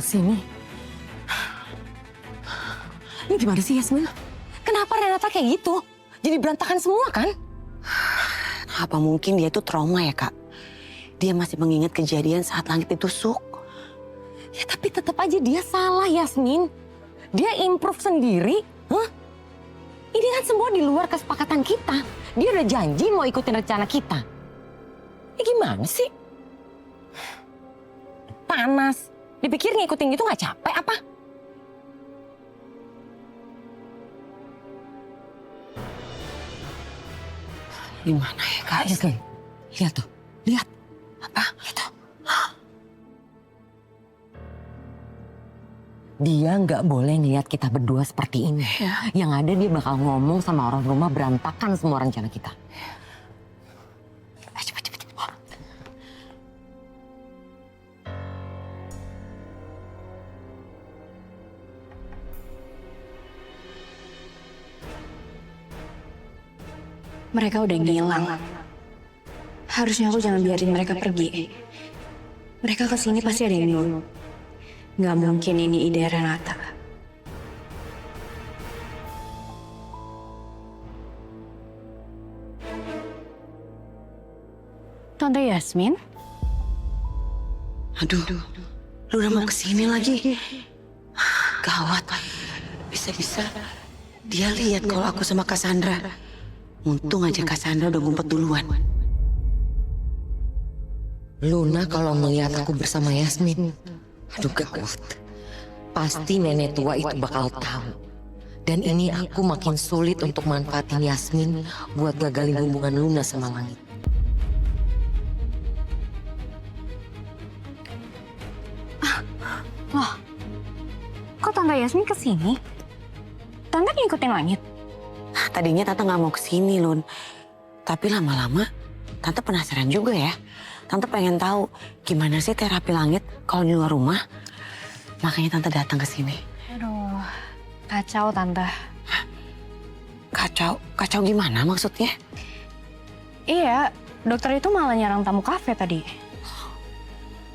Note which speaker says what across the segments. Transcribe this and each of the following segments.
Speaker 1: kesini. Ini gimana sih Yasmin? Kenapa Renata kayak gitu? Jadi berantakan semua kan?
Speaker 2: Apa mungkin dia tuh trauma ya Kak? Dia masih mengingat kejadian saat langit ditusuk.
Speaker 1: Ya tapi tetap aja dia salah Yasmin. Dia improve sendiri. Hah? Ini kan semua di luar kesepakatan kita. Dia udah janji mau ikutin rencana kita. Ini gimana sih? Panas. Dipikir ngikutin gitu gak capek apa?
Speaker 2: Gimana ya Kak?
Speaker 1: Yasmin, lihat tuh. Lihat.
Speaker 2: Apa?
Speaker 1: Itu. Dia nggak boleh ngeliat kita berdua seperti ini.
Speaker 2: Ya.
Speaker 1: Yang ada dia bakal ngomong sama orang rumah berantakan semua rencana kita.
Speaker 2: Cepet.
Speaker 3: Mereka udah ngilang. Harusnya aku jangan biarin mereka pergi. Mereka kesini pasti ada yang nyuruh. Gak mungkin ini ide Renata. Tante Yasmin?
Speaker 2: Aduh, lu udah mau kesini lagi? Gawat. Bisa-bisa dia lihat kalau aku sama Cassandra. Untung aja Cassandra udah ngumpet duluan.
Speaker 1: Luna kalau ngeliat aku bersama Yasmin, aduh gawat. Pasti nenek tua itu bakal tahu. Dan ini aku makin sulit untuk manfaatin Yasmin buat gagalin hubungan Luna sama Langit.
Speaker 3: Wah, kok Tante Yasmin kesini? Tante ngikutin Langit?
Speaker 2: Tadinya Tante nggak mau kesini, Lun. Tapi lama-lama Tante penasaran juga ya. Tante pengen tahu gimana sih terapi langit kalau di luar rumah. Makanya Tante datang ke sini.
Speaker 3: Aduh, kacau Tante.
Speaker 2: Kacau gimana maksudnya?
Speaker 3: Iya, dokter itu malah nyerang tamu kafe tadi.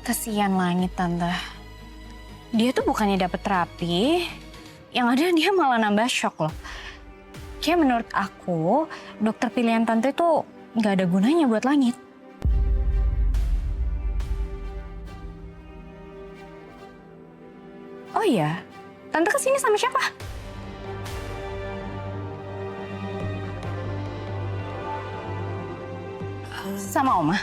Speaker 3: Kesian Langit Tante. Dia tuh bukannya dapet terapi, yang ada dia malah nambah shock loh. Kayak menurut aku, dokter pilihan Tante itu nggak ada gunanya buat Langit. Oh iya, Tante kesini sama siapa? Sama Oma.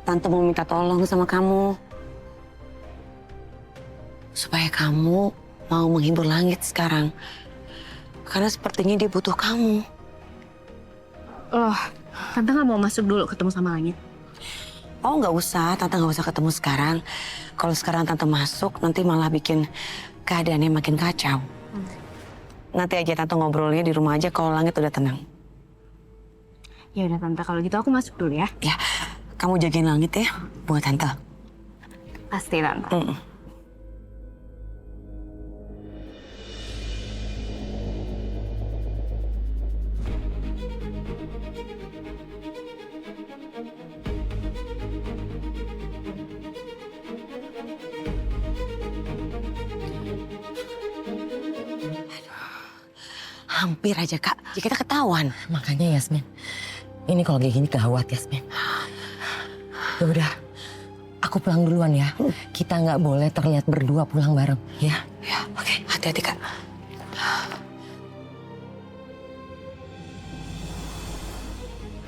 Speaker 2: Tante mau minta tolong sama kamu. Supaya kamu mau menghibur langit sekarang. Karena sepertinya dia butuh kamu.
Speaker 3: Loh, Tante nggak mau masuk dulu ketemu sama Langit?
Speaker 2: Oh nggak usah, Tante nggak usah ketemu sekarang. Kalau sekarang Tante masuk, nanti malah bikin keadaannya makin kacau. Nanti aja Tante ngobrolnya di rumah aja kalau langit udah tenang.
Speaker 3: Ya udah Tante, kalau gitu aku masuk dulu ya.
Speaker 2: Ya, kamu jagain langit ya buat Tante.
Speaker 3: Pasti Tante.
Speaker 2: Hampir aja Kak, ya kita ketahuan.
Speaker 1: Makanya Yasmin, ini kalau kayak gini gawat Yasmin. Ya udah, aku pulang duluan ya. Kita nggak boleh terlihat berdua pulang bareng, ya?
Speaker 2: Ya, oke, hati-hati Kak.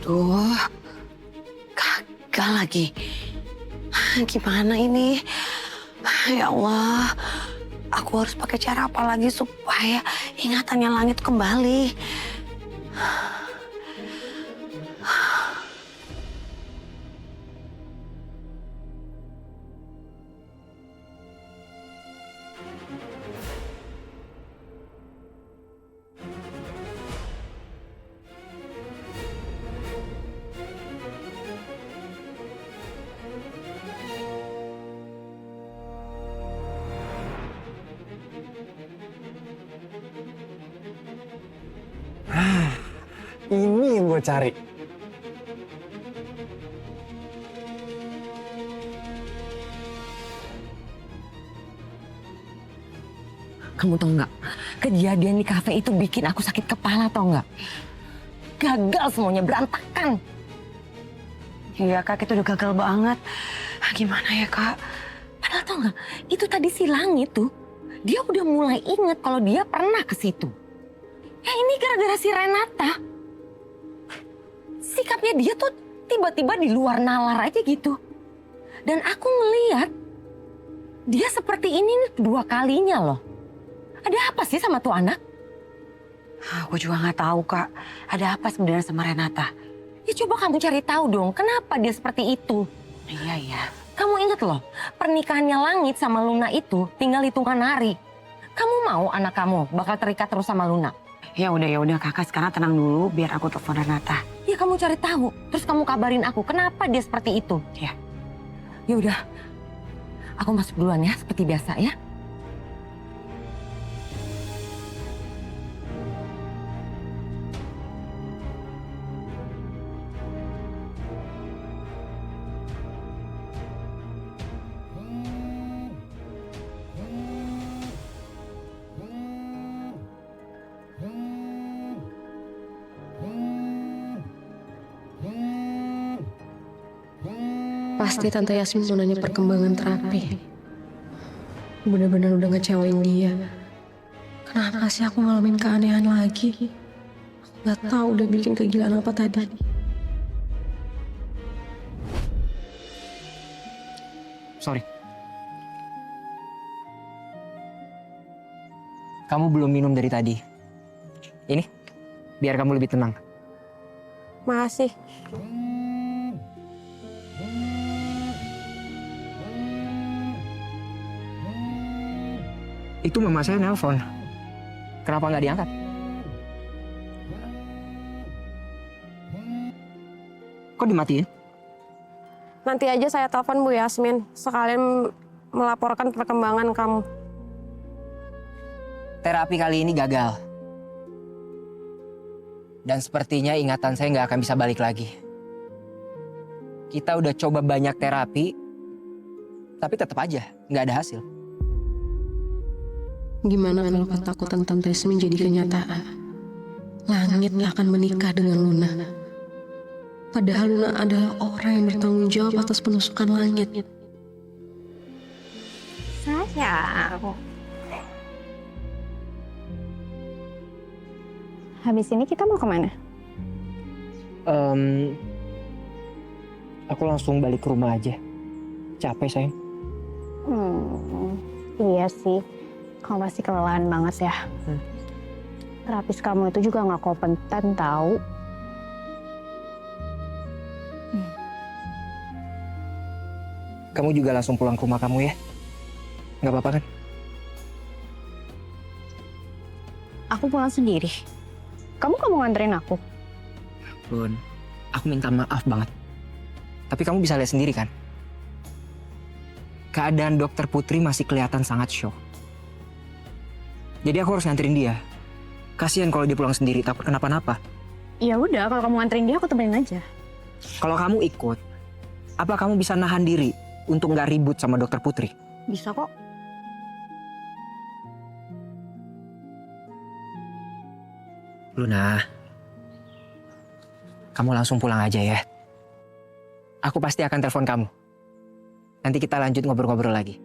Speaker 2: Duh, gagal lagi. Gimana ini? Ya Allah, aku harus pakai cara apa lagi supaya ingatannya langit kembali.
Speaker 4: gue cari.
Speaker 2: Kamu tau nggak? Kejadian di kafe itu bikin aku sakit kepala, tau nggak? Gagal semuanya, berantakan. Iya kak, itu udah gagal banget. Gimana ya kak? Padahal tau nggak? Itu tadi si Langit tuh, dia udah mulai inget kalau dia pernah ke situ. Ya ini gara-gara si Renata. Sikapnya dia tuh tiba-tiba di luar nalar aja gitu. Dan aku ngeliat dia seperti ini nih kedua kalinya loh. Ada apa sih sama tuh anak? Aku juga nggak tahu kak. Ada apa sebenarnya sama Renata? Ya coba kamu cari tahu dong. Kenapa dia seperti itu? Iya ya. Kamu inget loh, pernikahannya Langit sama Luna itu tinggal hitungan hari. Kamu mau anak kamu bakal terikat terus sama Luna? Ya udah kakak sekarang tenang dulu biar aku telepon Renata. Ya kamu cari tahu, terus kamu kabarin aku kenapa dia seperti itu. Ya. Ya udah. Aku masuk duluan ya seperti biasa ya.
Speaker 5: Pasti Tante Yasmin mau nanya perkembangan terapi. Bener-bener udah ngecewain dia. Kenapa sih aku ngalamin keanehan lagi? Aku gak tahu udah bikin kegilaan apa tadi.
Speaker 6: Sorry. Kamu belum minum dari tadi. Ini, biar kamu lebih tenang.
Speaker 5: Makasih.
Speaker 6: Itu mama saya nelpon. Kenapa nggak diangkat? Kok dimatiin?
Speaker 5: Nanti aja saya telepon Bu Yasmin. Sekalian melaporkan perkembangan kamu.
Speaker 6: Terapi kali ini gagal. Dan sepertinya ingatan saya nggak akan bisa balik lagi. Kita udah coba banyak terapi, tapi tetap aja nggak ada hasil.
Speaker 5: Gimana kalau ketakutan Tante Yasmin jadi kenyataan? Langit akan menikah dengan Luna. Padahal Luna adalah orang yang bertanggung jawab atas penusukan Langit.
Speaker 3: Sayang. Habis ini kita mau kemana?
Speaker 6: Aku langsung balik ke rumah aja. Capek sayang.
Speaker 3: Iya sih. Kamu pasti kelelahan banget ya. Terapis kamu itu juga nggak kompeten tahu.
Speaker 6: Kamu juga langsung pulang ke rumah kamu ya? Nggak apa-apa kan?
Speaker 3: Aku pulang sendiri. Kamu nganterin aku?
Speaker 6: Bun, aku minta maaf banget. Tapi kamu bisa lihat sendiri kan? Keadaan dokter Putri masih kelihatan sangat shock. Jadi aku harus nganterin dia. Kasihan kalau dia pulang sendiri, takut kenapa-napa.
Speaker 3: Ya udah, kalau kamu nganterin dia aku temenin aja.
Speaker 6: Kalau kamu ikut, apa kamu bisa nahan diri untuk nggak ribut sama dokter Putri?
Speaker 3: Bisa kok.
Speaker 6: Luna, kamu langsung pulang aja ya. Aku pasti akan telepon kamu. Nanti kita lanjut ngobrol-ngobrol lagi.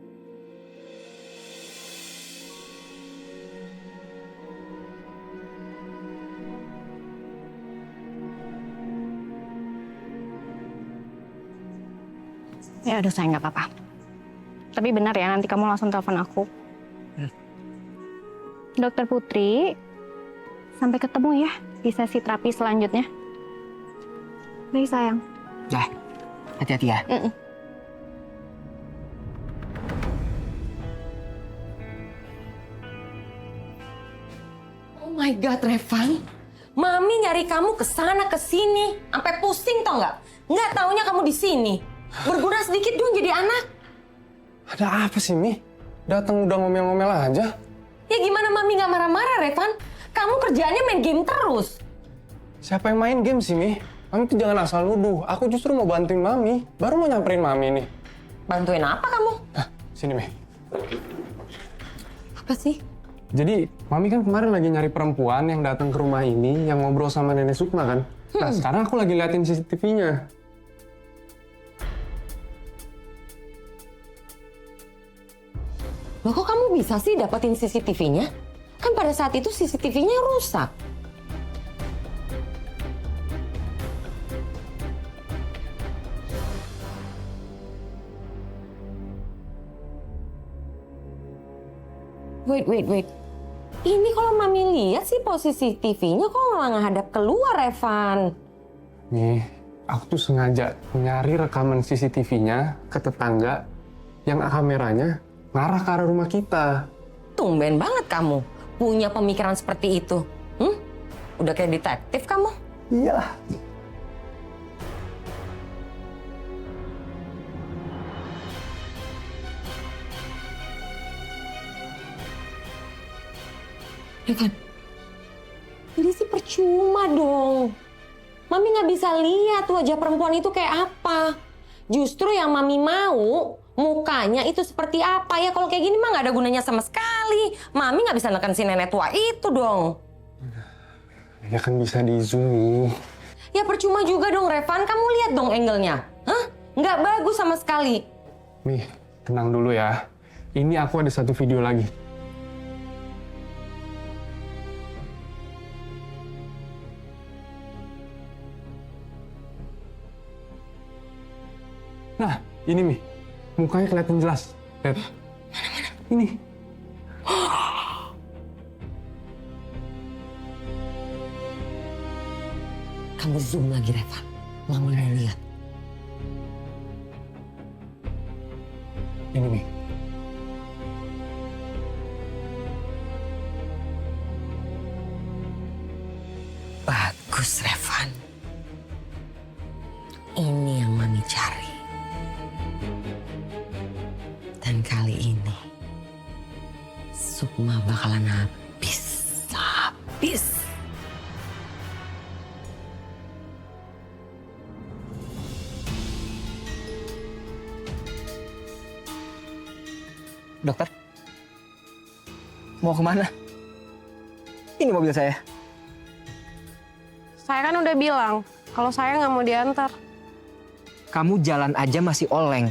Speaker 3: Ya udah sayang, nggak apa-apa. Tapi benar ya, nanti kamu langsung telepon aku. Dokter Putri, sampai ketemu ya di sesi terapi selanjutnya. Baik sayang.
Speaker 6: Dah, hati-hati ya.
Speaker 1: Oh my God, Revan. Mami nyari kamu ke sana ke sini, sampai pusing tau nggak? Nggak taunya kamu di sini. Berguna sedikit dong jadi anak.
Speaker 4: Ada apa sih, Mi? Datang udah ngomel-ngomel aja.
Speaker 1: Ya gimana Mami nggak marah-marah, Revan? Kamu kerjaannya main game terus.
Speaker 4: Siapa yang main game sih, Mi? Mami tuh jangan asal nuduh. Aku justru mau bantuin Mami. Baru mau nyamperin Mami nih.
Speaker 1: Bantuin apa kamu?
Speaker 4: Sini, Mi.
Speaker 1: Apa sih?
Speaker 4: Jadi, Mami kan kemarin lagi nyari perempuan yang datang ke rumah ini, yang ngobrol sama Nenek Sukma kan? Nah, sekarang aku lagi liatin CCTV-nya.
Speaker 1: Loh kok kamu bisa sih dapetin CCTV-nya? Kan pada saat itu CCTV-nya rusak. Wait. Ini kalau Mami lihat sih posisi TV-nya kok malah ngadap keluar, Evan.
Speaker 4: Nih, aku tuh sengaja nyari rekaman CCTV-nya ke tetangga yang kameranya ngarah ke arah rumah kita.
Speaker 1: Tumben banget kamu punya pemikiran seperti itu. Udah kayak detektif kamu.
Speaker 4: Iyalah.
Speaker 1: Evan, jadi sih percuma dong. Mami nggak bisa lihat wajah perempuan itu kayak apa. Justru yang Mami mau mukanya itu seperti apa ya. Kalau kayak gini mah nggak ada gunanya sama sekali. Mami nggak bisa neken si nenek tua itu dong.
Speaker 4: Ya kan bisa di zoom nih.
Speaker 1: Ya percuma juga dong Revan. Kamu lihat dong angle-nya. Hah? Nggak bagus sama sekali.
Speaker 4: Nih, tenang dulu ya. Ini aku ada satu video lagi. Nah, ini Mi. Mukanya kelihatan jelas. Lihat. Ini.
Speaker 1: Kamu zoom lagi Revan. Mami mau lihat.
Speaker 4: Ini Mi.
Speaker 1: Bagus Revan. Ini yang Mami cari. Dan kali ini Sukma bakalan habis.
Speaker 6: Dokter, mau kemana? Ini mobil saya.
Speaker 5: Saya kan udah bilang kalau saya nggak mau diantar.
Speaker 6: Kamu jalan aja masih oleng.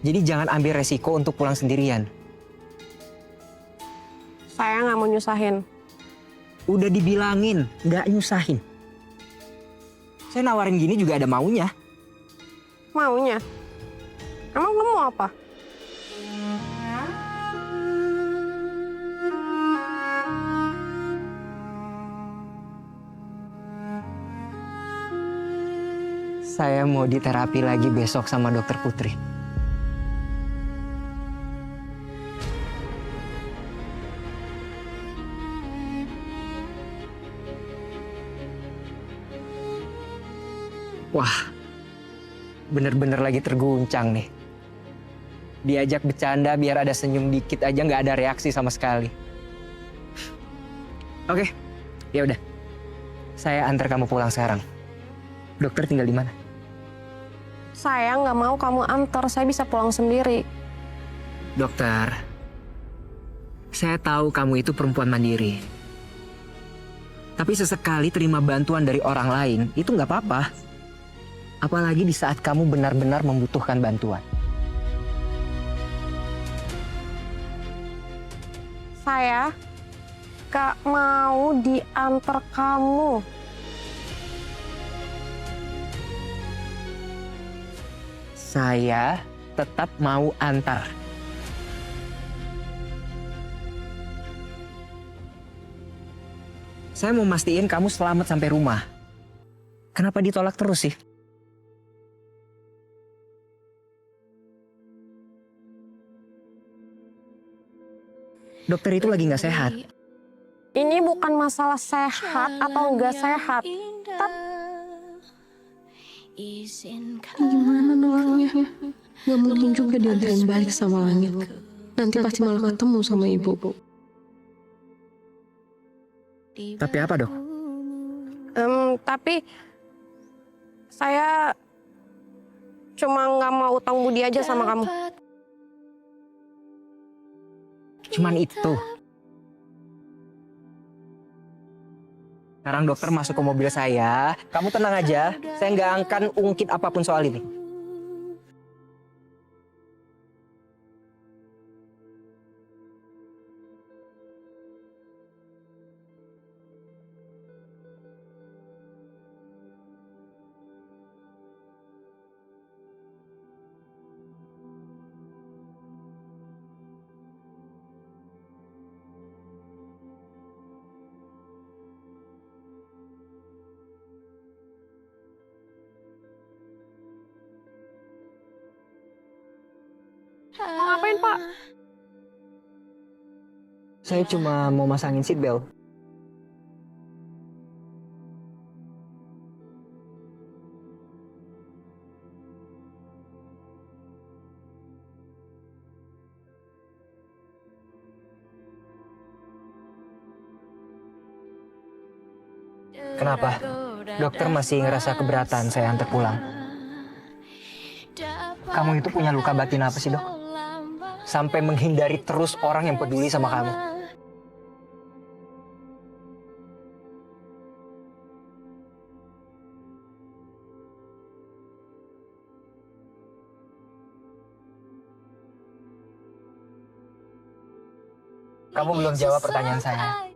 Speaker 6: Jadi jangan ambil resiko untuk pulang sendirian.
Speaker 5: Saya nggak mau nyusahin.
Speaker 6: Udah dibilangin, nggak nyusahin. Saya nawarin gini juga ada maunya.
Speaker 5: Maunya? Emang kamu mau apa?
Speaker 6: Saya mau diterapi lagi besok sama dokter Putri. Wah, bener-bener lagi terguncang nih. Diajak bercanda biar ada senyum dikit aja nggak ada reaksi sama sekali. Oke, ya udah. Saya antar kamu pulang sekarang. Dokter tinggal di mana?
Speaker 5: Saya nggak mau kamu antar. Saya bisa pulang sendiri.
Speaker 6: Dokter, saya tahu kamu itu perempuan mandiri. Tapi sesekali terima bantuan dari orang lain itu nggak apa-apa. Apalagi di saat kamu benar-benar membutuhkan bantuan.
Speaker 5: Saya nggak mau diantar kamu.
Speaker 6: Saya tetap mau antar. Saya mau mastiin kamu selamat sampai rumah. Kenapa ditolak terus sih? Dokter itu lagi nggak sehat.
Speaker 5: Ini bukan masalah sehat atau nggak sehat.
Speaker 7: Gimana nolaknya? Gak mungkin juga diantarin balik sama langit. Nanti pasti malah ketemu sama ibu.
Speaker 6: Tapi apa dok?
Speaker 5: Tapi saya cuma nggak mau utang budi aja sama kamu.
Speaker 6: Cuman itu. Sekarang dokter masuk ke mobil saya. Kamu tenang aja. Saya nggak akan ungkit apapun soal ini.
Speaker 5: Mau ngapain, Pak?
Speaker 6: Saya cuma mau masangin seatbelt. Kenapa? Dokter masih ngerasa keberatan saya antar pulang. Kamu itu punya luka batin apa sih, Dok? Sampai menghindari terus orang yang peduli sama kamu. Kamu belum jawab pertanyaan saya.